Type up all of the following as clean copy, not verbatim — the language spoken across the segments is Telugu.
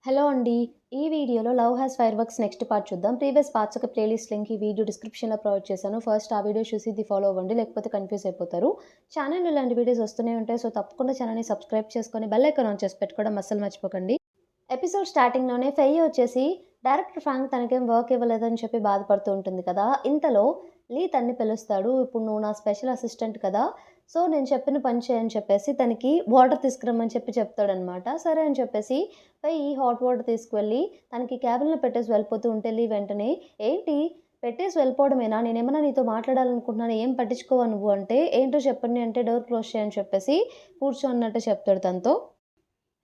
హలో అండి. ఈ వీడియోలో 'love has fire works' next part చూద్దాం. ప్రీవియస్ పార్ట్స్ యొక్క ప్లేలిస్ట్ లింక్ ఈ వీడియో డిస్క్రిప్షన్‌లో ప్రొవైడ్ చేశాను. ఫస్ట్ ఆ వీడియో చూసి ఇది ఫాలో అవ్వండి. లేకపోతే కన్‌ఫ్యూజ్ అయిపోతారు. ఛానెల్‌లో ఇలాంటి వీడియోస్ వస్తూనే ఉంటాయి. సో, తప్పకుండా ఛానెల్‌ని సబ్స్క్రైబ్ చేసుకొని బెల్ ఐకాన్ ఆన్ చేసి పెట్టుకోవడం అస్సలు మర్చిపోకండి. ఎపిసోడ్ స్టార్టింగ్‌లోనే ఫెయి వచ్చేసి డైరెక్టర్ ఫ్రాంక్ తనకేం వర్క్ ఇవ్వలేదని చెప్పి బాధపడుతూ ఉంటుంది కదా! ఇంతలో లీ తన్ని పిలుస్తాడు. "ఇప్పుడు నువ్వు నా స్పెషల్ అసిస్టెంట్ కదా! సో, నేను చెప్పిన పని చెయి" అని చెప్పేసి తనకి వాటర్ తీసుకురమ్మని చెప్తాడనమాట. సరే అని చెప్పేసి ఫెయి హాట్ వాటర్ తీసుకువెళ్ళి తనకి క్యాబిన్‌లో పెట్టేసి వెళ్ళిపోతూ ఉంటే లీ వెంటనే "ఏంటి పెట్టేసి వెళ్ళిపోవడమేనా? నేనేమన్నా నీతో మాట్లాడాలనుకుంటున్నాను. ఏం పట్టించుకోవా నువ్వు" అంటే, "ఏంటో చెప్పండి" అంటే, "డోర్ క్లోజ్ చెయి" అని చెప్పేసి కూర్చో అన్నట్టు చెప్తాడు తనతో.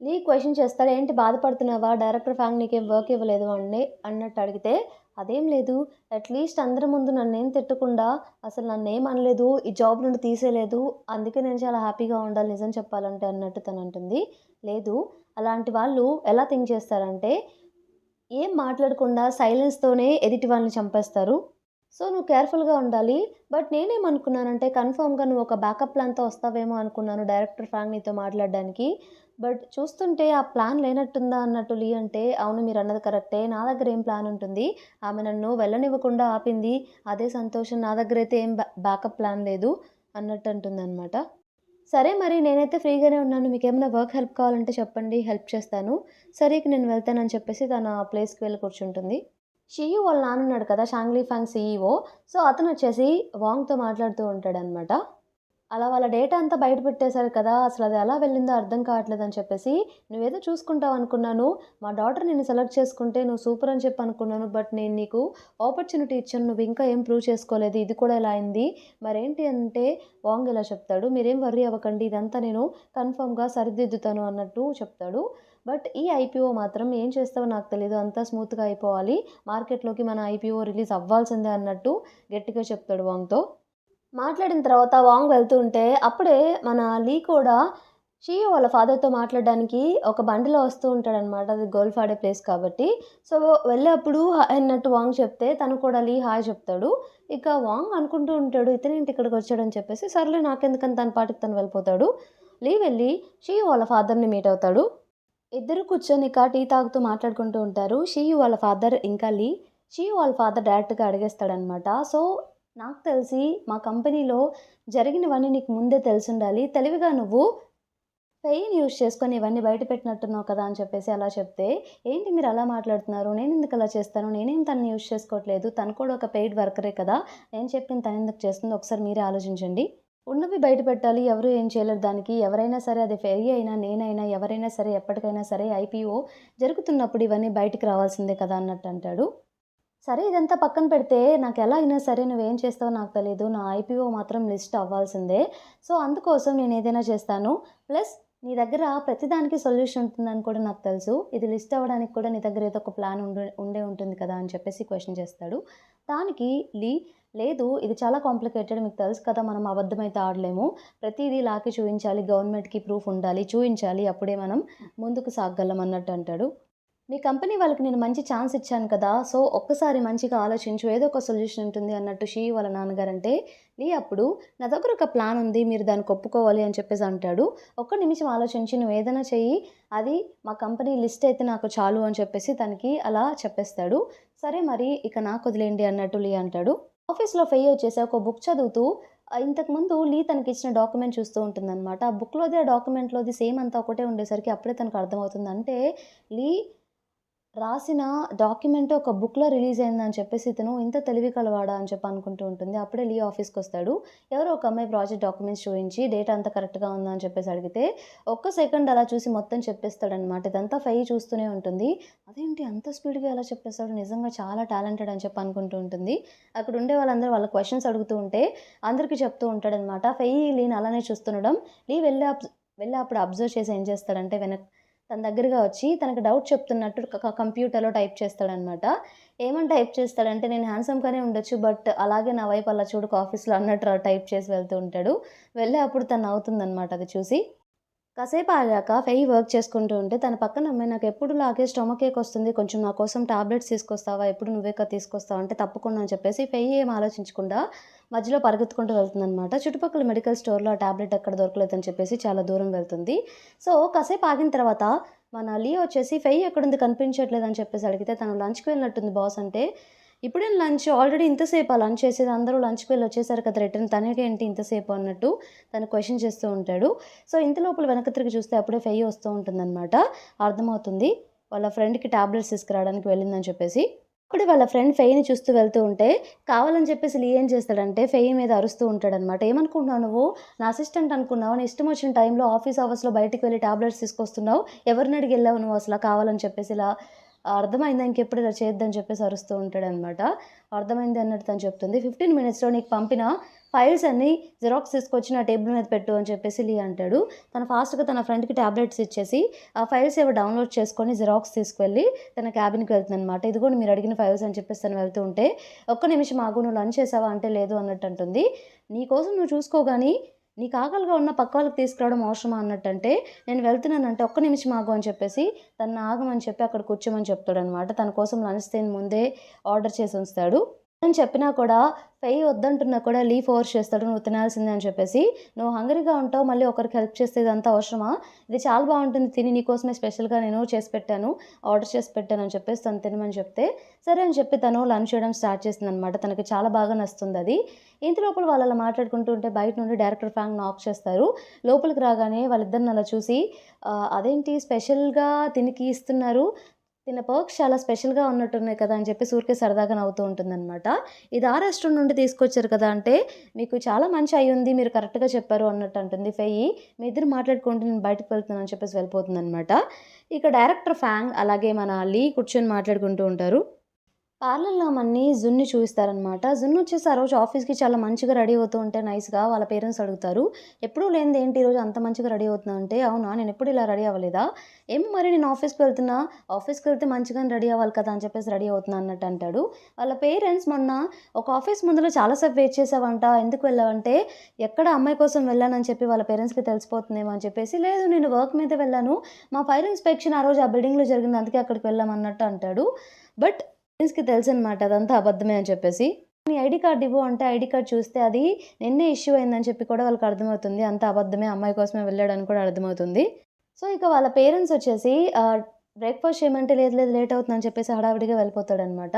లీ క్వెషన్ చేస్తాడు. "ఏంటి బాధపడుతున్నావా? డైరెక్టర్ ఫ్రాంక్ నీకేం వర్క్ ఇవ్వలేదు" అన్నట్టు అడిగితే, "అదేం లేదు. అట్‌లీస్ట్ అందరి ముందు నన్నేం తిట్టకుండా, అసలు నన్నేం అనలేదు. ఈ జాబ్ నుండి తీసేయలేదు. అందుకే నేను చాలా హ్యాపీగా ఉండాలి నిజం చెప్పాలంటే" అన్నట్టు తనంటుంది. లేదు, అలాంటి వాళ్ళు ఎలా థింక్ చేస్తారంటే, ఏం మాట్లాడకుండా సైలెన్స్‌తోనే ఎదుటి వాళ్ళని చంపేస్తారు. సో, నువ్వు కేర్‌ఫుల్‌గా ఉండాలి. బట్ నేనేమనుకున్నానంటే కన్ఫర్మ్‌గా నువ్వు ఒక బ్యాకప్ ప్లాన్‌తో వస్తావేమో అనుకున్నాను డైరెక్టర్ ఫ్రాంక్ నీతో మాట్లాడడానికి. బట్ చూస్తుంటే ఆ ప్లాన్ లేనట్టుందా అన్నట్టు లీ అంటే, అవును మీరన్నది కరెక్టే. నా దగ్గర ఏం ప్లాన్ ఉంటుంది. ఆమె నన్ను వెళ్ళనివ్వకుండా ఆపింది. అదే సంతోషం. నా దగ్గరైతే ఏం బ్యాకప్ ప్లాన్ లేదు అన్నట్టు అంటుందనమాట. సరే మరి నేనైతే ఫ్రీగానే ఉన్నాను. మీకేమైనా వర్క్ హెల్ప్ కావాలంటే చెప్పండి. హెల్ప్ చేస్తాను. సరే ఇక నేను వెళ్తానని చెప్పేసి తన ప్లేస్‌కి వెళ్ళి కూర్చుంటుంది. షియు వాళ్ళ నాన్నున్నాడు కదా! షాంగ్‌లీ ఫాంగ్ సీఈఓ. సో, అతనొచ్చేసి వాంగ్‌తో మాట్లాడుతూ ఉంటాడనమాట. అలా వాళ్ళ డేటా అంతా బయట పెట్టేశారు కదా! అసలది ఎలా వెళ్ళిందో అర్థం కావట్లేదని చెప్పేసి, "నువ్వేదో చూసుకుంటావనుకున్నాను. మా డాటర్ నిన్ను సెలెక్ట్ చేసుకుంటే నువ్వు సూపర్ అని చెప్పి అనుకున్నాను. బట్ నేను నీకు ఆపర్చునిటీ ఇచ్చాను. నువ్వింకా ఏం ప్రూవ్ చేసుకోలేదు. ఇది కూడా ఇలా అయింది." మరేంటి అంటే వాంగ్ ఇలా చెప్తాడు. "మీరేం వర్రీ అవ్వకండి. ఇదంతా నేను కన్ఫర్మ్‌గా సరిదిద్దుతాను" అన్నట్టు చెప్తాడు. బట్ ఈ ఐపీఓ మాత్రం ఏం చేస్తావో నాకు తెలీదు. అంతా స్మూత్‌గా అయిపోవాలి. మార్కెట్‌లోకి మన ఐపీఓ రిలీజ్ అవ్వాల్సిందే అన్నట్టు గట్టిగా చెప్తాడు వాంగ్‌తో. మాట్లాడిన తర్వాత వాంగ్ వెళ్తూ ఉంటే, అప్పుడే మన లీ కూడా షియు వాళ్ళ ఫాదర్‌తో మాట్లాడడానికి ఒక బండిలో వస్తూ ఉంటాడనమాట. అది గోల్ఫ్ ఆడే ప్లేస్ కాబట్టి. సో, వెళ్ళేప్పుడు హాయ్ అన్నట్టు వాంగ్ చెప్తే, తను కూడా లీ హాయ్ చెప్తాడు. ఇక వాంగ్ అనుకుంటూ ఉంటాడు, ఇతనేంటి ఇక్కడికొచ్చాడని చెప్పేసి, సర్లే నాకెందుకని తన పాటికి తను వెళ్ళిపోతాడు. లీ వెళ్ళి షియు వాళ్ళ ఫాదర్‌ని మీట్ అవుతాడు. ఇద్దరు కూర్చొని ఇక టీ తాగుతూ మాట్లాడుకుంటూ ఉంటారు. షియు వాళ్ళ ఫాదర్ ఇంకా లీ. షియు వాళ్ళ ఫాదర్ డైరెక్ట్‌గా అడిగేస్తాడనమాట. సో, నాకు తెలిసి మా కంపెనీలో జరిగినవన్నీ నీకు ముందే తెలిసుండాలి. తెలివిగా నువ్వు ఫెయిల్‌ని యూజ్ చేసుకొని ఇవన్నీ బయట పెట్టినట్టున్నావు కదా! అని చెప్పేసి అలా చెప్తే, "ఏంటి మీరు అలా మాట్లాడుతున్నారు? నేనెందుకు అలా చేస్తాను? నేనేం తనని యూజ్ చేసుకోవట్లేదు. తను కూడా ఒక పెయిడ్ వర్కరే కదా! నేను చెప్పింది తనెందుకు చేస్తుందో ఒకసారి మీరే ఆలోచించండి. ఉన్నవి బయట పెట్టాలి. ఎవరు ఏం చేయలేరు దానికి. ఎవరైనా సరే అది ఫెయి అయినా, నేనైనా ఎవరైనా సరే ఎప్పటికైనా సరే ఐపీఓ జరుగుతున్నప్పుడు ఇవన్నీ బయటికి రావాల్సిందే కదా!" అన్నట్టు అంటాడు. సరే ఇదంతా పక్కన పెడితే నాకెలా అయినా సరే నువ్వేం చేస్తావో నాకు తెలీదు. నా ఐపీఓ మాత్రం లిస్ట్ అవ్వాల్సిందే. సో, అందుకోసం నేనేదైనా చేస్తాను. ప్లస్ నీ దగ్గర ప్రతిదానికి సొల్యూషన్ ఉంటుందని కూడా నాకు తెలుసు. ఇది లిస్ట్ అవ్వడానికి కూడా నీ దగ్గర ఏదో ఒక ప్లాన్ ఉండే ఉంటుంది కదా! అని చెప్పేసి క్వెషన్ చేస్తాడు. దానికి లీ, లేదు ఇది చాలా కాంప్లికేటెడ్ మీకు తెలుసు కదా! మనం అబద్ధమైతే ఆడలేము. ప్రతీదీ లాకి చూయించాలి. గవర్నమెంట్‌కి ప్రూఫ్ ఉండాలి. చూయించాలి. అప్పుడే మనం ముందుకు సాగగలం అన్నట్టు అంటాడు. మీ కంపెనీ వాళ్ళకి నేను మంచి ఛాన్స్ ఇచ్చాను కదా! సో, ఒక్కసారి మంచిగా ఆలోచించు. ఏదో ఒక సొల్యూషన్ ఉంటుంది అన్నట్టు షీ వాళ్ళ నాన్నగారంటే, లీ అప్పుడు నా దగ్గర ఒక ప్లాన్ ఉంది. మీరు దానికి ఒప్పుకోవాలి అని చెప్పేసి అంటాడు. ఒక్క నిమిషం ఆలోచించి నువ్వేదైనా చెయ్యి. అది మా కంపెనీ లిస్ట్ అయితే నాకు చాలు అని చెప్పేసి తనకి అలా చెప్పేస్తాడు. సరే మరి ఇక నాకొదిలేయండి అన్నట్టు లీ అంటాడు. ఆఫీస్‌లో ఫెయి వచ్చేసి ఒక బుక్ చదువుతూ ఇంతకుముందు లీ తనకిచ్చిన డాక్యుమెంట్ చూస్తూ ఉంటుందనమాట. ఆ బుక్‌లోది, ఆ డాక్యుమెంట్‌లోది సేమ్ అంతా ఒకటే ఉండేసరికి అప్పుడే తనకు అర్థమవుతుంది. అంటే లీ రాసిన డాక్యుమెంట్ ఒక బుక్‌లో రిలీజ్ అయిందని చెప్పేసి ఇతను ఇంత తెలివి కలవాడా అని చెప్పి అనుకుంటూ ఉంటుంది. అప్పుడే లీ ఆఫీస్‌కొస్తాడు. ఎవరో ఒక అమ్మాయి ప్రాజెక్ట్ డాక్యుమెంట్స్ చూయించి డేటా అంతా కరెక్ట్‌గా ఉందా అని చెప్పేసి అడిగితే, ఒక్క సెకండ్ అలా చూసి మొత్తం చెప్పేస్తాడనమాట. ఇదంతా ఫెయి చూస్తూనే ఉంటుంది. అదేంటి అంత స్పీడ్‌గా ఎలా చెప్పేస్తాడు? నిజంగా చాలా టాలెంటెడ్ అని చెప్పి అనుకుంటూ ఉంటుంది. అక్కడ ఉండే వాళ్ళందరూ వాళ్ళ క్వెషన్స్ అడుగుతూ ఉంటే అందరికి చెప్తూ ఉంటాడనమాట. ఫెయి లీని అలానే చూస్తుండడం. లీ వెళ్ళి అప్పుడు అబ్జర్వ్ చేసి ఏం చేస్తాడంటే తన దగ్గరగా వచ్చి తనకు డౌట్ చెప్తున్నట్టు కంప్యూటర్‌లో టైప్ చేస్తాడనమాట. ఏమని టైప్ చేస్తాడంటే, "నేను హ్యాండ్సమ్‌గానే ఉండొచ్చు. బట్ అలాగే నా వైపు అలా చూడకు ఆఫీస్‌లో" అన్నట్టు టైప్ చేసి వెళ్తూ ఉంటాడు. వెళ్ళి అప్పుడు తను నవ్వుతుందనమాట అది చూసి. కాసేపు ఆగాక ఫెయి వర్క్ చేసుకుంటూ ఉంటే తన పక్కన అమ్మాయి నాకెప్పుడులాగే స్టొమక్ ఏక్ వస్తుంది. కొంచెం నా కోసం టాబ్లెట్స్ తీసుకొస్తావా? ఎప్పుడు నువ్వే కదా తీసుకొస్తావు అంటే తప్పకుండా అని చెప్పేసి ఫెయి ఏం ఆలోచించకుండా మధ్యలో పరిగెత్తుకుంటూ వెళ్తుందనమాట. చుట్టుపక్కల మెడికల్ స్టోర్‌లో ఆ టాబ్లెట్ ఎక్కడ దొరకలేదని చెప్పేసి చాలా దూరం వెళ్తుంది. సో, కాసేపు ఆగిన తర్వాత మన లీ వచ్చేసి ఫెయి ఎక్కడుంది కనిపించట్లేదు అని చెప్పేసి అడిగితే తను లంచ్‌కి వెళ్ళినట్టుంది బాస్ అంటే, ఇప్పుడేం లంచ్ ఆల్రెడీ ఇంతసేపా లంచ్ చేసేది అందరూ లంచ్‌కి వెళ్ళి వచ్చేసారు కదా రిటర్న్ తనకేంటి ఇంతసేపు అన్నట్టు తను క్వెషన్ చేస్తూ ఉంటాడు. సో, ఇంత లోపల వెనక్కి తిరిగి చూస్తే అప్పుడే ఫెయి వస్తూ ఉంటుందనమాట. అర్థమవుతుంది వాళ్ళ ఫ్రెండ్‌కి టాబ్లెట్స్ తీసుకురావడానికి వెళ్ళిందని చెప్పేసి. అప్పుడే వాళ్ళ ఫ్రెండ్ ఫెయిని చూస్తూ వెళ్తూ ఉంటే, కావాలని చెప్పేసి లీ ఏం చేస్తాడంటే, ఫెయి మీద అరుస్తూ ఉంటాడనమాట. "ఏమనుకుంటున్నావు నువ్వు? నా అసిస్టెంట్ అనుకున్నావా? నీ ఇష్టం వచ్చిన టైంలో ఆఫీస్ అవర్స్‌లో బయటికి వెళ్లి టాబ్లెట్స్ తీసుకొస్తున్నావు. ఎవరిని అడిగి ఎళ్ళావు నువ్వు అసల కావాలని చెప్పేసి ఇలా అర్థమైందా ఇంకెప్పుడు ఇలా చేయొద్దని చెప్పేసి అరుస్తూ ఉంటాడనమాట. అర్థమైంది అన్నట్టు తను చెప్తుంది. 15 మినిట్స్‌లో నీకు పంపిన ఫైల్స్ అన్నీ జిరాక్స్ తీసుకొచ్చి నా టేబుల్ మీద పెట్టు అని చెప్పేసి లీ అంటాడు. తను ఫాస్ట్‌గా తన ఫ్రెండ్‌కి టాబ్లెట్స్ ఇచ్చేసి, ఆ ఫైల్స్ ఏవో డౌన్‌లోడ్ చేసుకొని జిరాక్స్ తీసుకువెళ్ళి తన క్యాబిన్‌కి వెళ్తుందనమాట. ఇదిగోండి మీరు అడిగిన ఫైల్స్ అని చెప్పేసి తను వెళ్తూ ఉంటే, "ఒక్క నిమిషం ఆగు నువ్వు లంచ్ చేసావా?" అంటే, "లేదు" అన్నట్టు అంటుంది. "నీ కోసం నువ్వు చూసుకో గాని, నీకు ఆకలిగా ఉన్న పక్క వాళ్ళకి తీసుకురావడం అవసరమా?" అన్నట్టంటే, "నేను వెళ్తున్నానంటే ఒక్క నిమిషం ఆగు" అని చెప్పేసి తనని ఆగమని చెప్పి అక్కడ కూర్చోమని చెప్తాడనమాట. తన కోసం లంచ్ తిని ముందే ఆర్డర్ చేసి ఉంచుతాడు. అని చెప్పినా కూడా ఫెయి వద్దంటున్నా కూడా లీ ఫోర్స్ చేస్తాడు. "నువ్వు తినాల్సిందే" అని చెప్పేసి. "నువ్వు హంగరీగా ఉంటావు. మళ్ళీ ఒకరికి హెల్ప్ చేస్తే ఇదంతా అవసరమా? ఇది చాలా బావుంటుంది తిని నీకోసమే స్పెషల్‌గా నేను చేసి పెట్టాను. ఆర్డర్ చేసి పెట్టాను" అని చెప్పేసి తను తినమని చెప్తే, సరే అని చెప్పి తను లంచ్ చేయడం స్టార్ట్ చేసిందనమాట. తనకి చాలా బాగా నచ్చుతుందది. ఇంత లోపల వాళ్ళు అలా మాట్లాడుకుంటూ ఉంటే బయట నుండి డైరెక్టర్ ఫ్రాంక్ నాక్ చేస్తారు. లోపలికి రాగానే వాళ్ళిద్దరిని అలా చూసి అదేంటి స్పెషల్‌గా తినికి ఇస్తున్నారు. తిన పర్క్స్ చాలా స్పెషల్‌గా ఉన్నట్టున్నాయి కదా! అని చెప్పేసి ఊరికే సరదాగా నవ్వుతూ ఉంటుందనమాట. ఇది ఆ రెస్టారెంట్ నుండి తీసుకొచ్చారు కదా! అంటే, మీకు చాలా మంచి ఐ ఉంది. మీరు కరెక్ట్‌గా చెప్పారు అన్నట్టు అంటుంది ఫెయి. మీ ఇద్దరు మాట్లాడుకుంటూ నేను బయటకి వెళ్తున్నాను అని చెప్పేసి వెళ్ళిపోతుందనమాట. ఇక డైరెక్టర్ ఫాంగ్ అలాగే మన లీ కూర్చొని మాట్లాడుకుంటూ ఉంటారు. పార్లర్‌లో మన్ని జున్‌ని చూయిస్తారనమాట. జున్ వచ్చేసి ఆ రోజు ఆఫీస్‌కి చాలా మంచిగా రెడీ అవుతూ ఉంటే నైస్‌గా వాళ్ళ పేరెంట్స్ అడుగుతారు. "ఎప్పుడూ లేనిది ఏంటి ఈరోజు అంత మంచిగా రెడీ అవుతున్నావు" అంటే, "అవునా నేనెప్పుడు ఇలా రెడీ అవ్వలేదా?" "ఏమో మరి నేను ఆఫీస్‌కి వెళ్తున్నా. ఆఫీస్‌కి వెళ్తే మంచిగానే రెడీ అవ్వాలి కదా!" అని చెప్పేసి రెడీ అవుతున్నా అన్నట్టు అంటాడు. వాళ్ళ పేరెంట్స్ మొన్న ఒక ఆఫీస్ ముందర చాలా సేపు వెయిట్ చేసావంట. ఎందుకు వెళ్ళావంటే, ఎక్కడ అమ్మాయి కోసం వెళ్ళానని చెప్పి వాళ్ళ పేరెంట్స్‌కి తెలిసిపోతుందేమో అని చెప్పేసి, "లేదు నేను వర్క్ మీద వెళ్ళాను. మా ఫైర్ ఇన్స్‌పెక్షన్ ఆ రోజు ఆ బిల్డింగ్‌లో జరిగింది. అందుకే అక్కడికి వెళ్ళాం" అన్నట్టు అంటాడు. బట్ పేరెంట్స్‌కి తెలుసనమాట అదంతా అబద్ధమే అని చెప్పేసి. "నీ ఐడీ కార్డ్ ఇవ్వు" అంటే ఐడీ కార్డ్ చూస్తే అది నిన్నే ఇష్యూ అయిందని చెప్పి కూడా వాళ్ళకి అర్థమవుతుంది. అంతా అబద్ధమే అమ్మాయి కోసమే వెళ్ళాడని కూడా అర్థమవుతుంది. సో, ఇక వాళ్ళ పేరెంట్స్ వచ్చేసి బ్రేక్‌ఫాస్ట్ చేయమంటే లేదు లేదు లేట్ అవుతుందని చెప్పేసి హడావిడిగా వెళ్ళిపోతాడనమాట.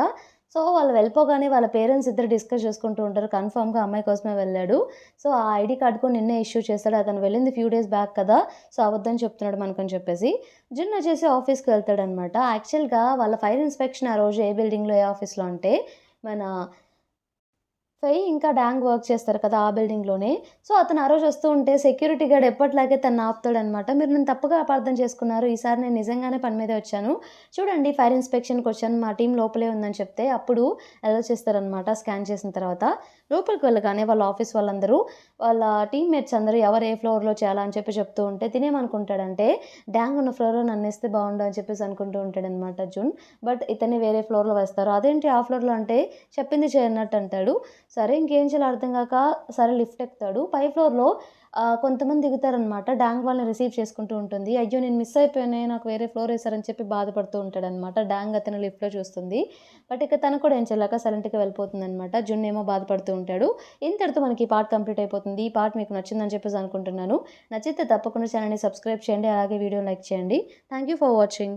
సో, వాళ్ళు వెళ్ళిపోగానే వాళ్ళ పేరెంట్స్ ఇద్దరు డిస్కస్ చేసుకుంటూ ఉంటారు. కన్ఫర్మ్‌గా అమ్మాయి కోసమే వెళ్ళాడు. సో, ఆ ఐడీ కార్డ్ కూడా నిన్నే ఇష్యూ చేశాడు. అతను వెళ్ళింది ఫ్యూ డేస్ బ్యాక్ కదా! సో, అబద్ధం చెప్తున్నాడు మనకని చెప్పేసి. జున్ వచ్చేసి ఆఫీస్‌కి వెళ్తాడనమాట. యాక్చువల్‌గా వాళ్ళ ఫైర్ ఇన్స్‌పెక్షన్ ఆ రోజు ఏ బిల్డింగ్‌లో, ఏ ఆఫీస్‌లో అంటే మన ఫెయి ఇంకా డాంగ్ వర్క్ చేస్తారు కదా! ఆ బిల్డింగ్‌లోనే. సో, అతను ఆ రోజు వస్తూ ఉంటే సెక్యూరిటీ గార్డ్ ఎప్పటిలాగే తనని ఆపుతాడనమాట. "మీరు నన్ను తప్పుగా అపార్థం చేసుకున్నారు. ఈసారి నేను నిజంగానే పని మీదే వచ్చాను. చూడండి ఫైర్ ఇన్స్‌పెక్షన్‌కొచ్చాను. మా టీమ్ లోపలే ఉందని" చెప్తే అప్పుడు అలో చేస్తారనమాట స్కాన్ చేసిన తర్వాత. లోపలికి వెళ్ళగానే వాళ్ళ ఆఫీస్ వాళ్ళందరూ వాళ్ళ టీమ్‌మేట్స్ అందరూ ఎవరు ఏ ఫ్లోర్‌లో చేయాలా అని చెప్పి చెప్తూ ఉంటే తినేమనుకుంటాడంటే, డాంగ్ ఉన్న ఫ్లోర్‌లో నన్నేస్తే బావుండు అని చెప్పేసి అనుకుంటూ ఉంటాడనమాట జున్. బట్ ఇతన్ని వేరే ఫ్లోర్‌లో వేస్తారు. "అదేంటి ఆ ఫ్లోర్‌లో" అంటే చెప్పింది చేయనట్టు అంటాడు. సరే ఇంకేం చేయాలో అర్థం గాక సరే లిఫ్ట్ ఎక్కుతాడు. పై ఫ్లోర్‌లో కొంతమంది దిగుతారనమాట. డాంగ్ వాళ్ళని రిసీవ్ చేసుకుంటూ ఉంటుంది. అయ్యో! నేను మిస్ అయిపోయానే నాకు వేరే ఫ్లోర్ ఏసారని చెప్పి బాధపడుతూ ఉంటాడనమాట. డాంగ్ అతను లిఫ్ట్‌లో చూస్తుంది. బట్ ఇక తను కూడా ఏం చేయలేక సైలెంట్‌గా వెళ్ళిపోతుందనమాట. జున్ ఏమో బాధపడుతూ ఉంటాడు. ఇంతటితో మనకి ఈ పార్ట్ కంప్లీట్ అయిపోతుంది. ఈ పార్ట్ మీకు నచ్చిందని చెప్పేసి అనుకుంటున్నాను. నచ్చితే తప్పకుండా ఛానెల్‌ని సబ్స్క్రైబ్ చేయండి. అలాగే వీడియోని లైక్ చేయండి. Thank you for watching.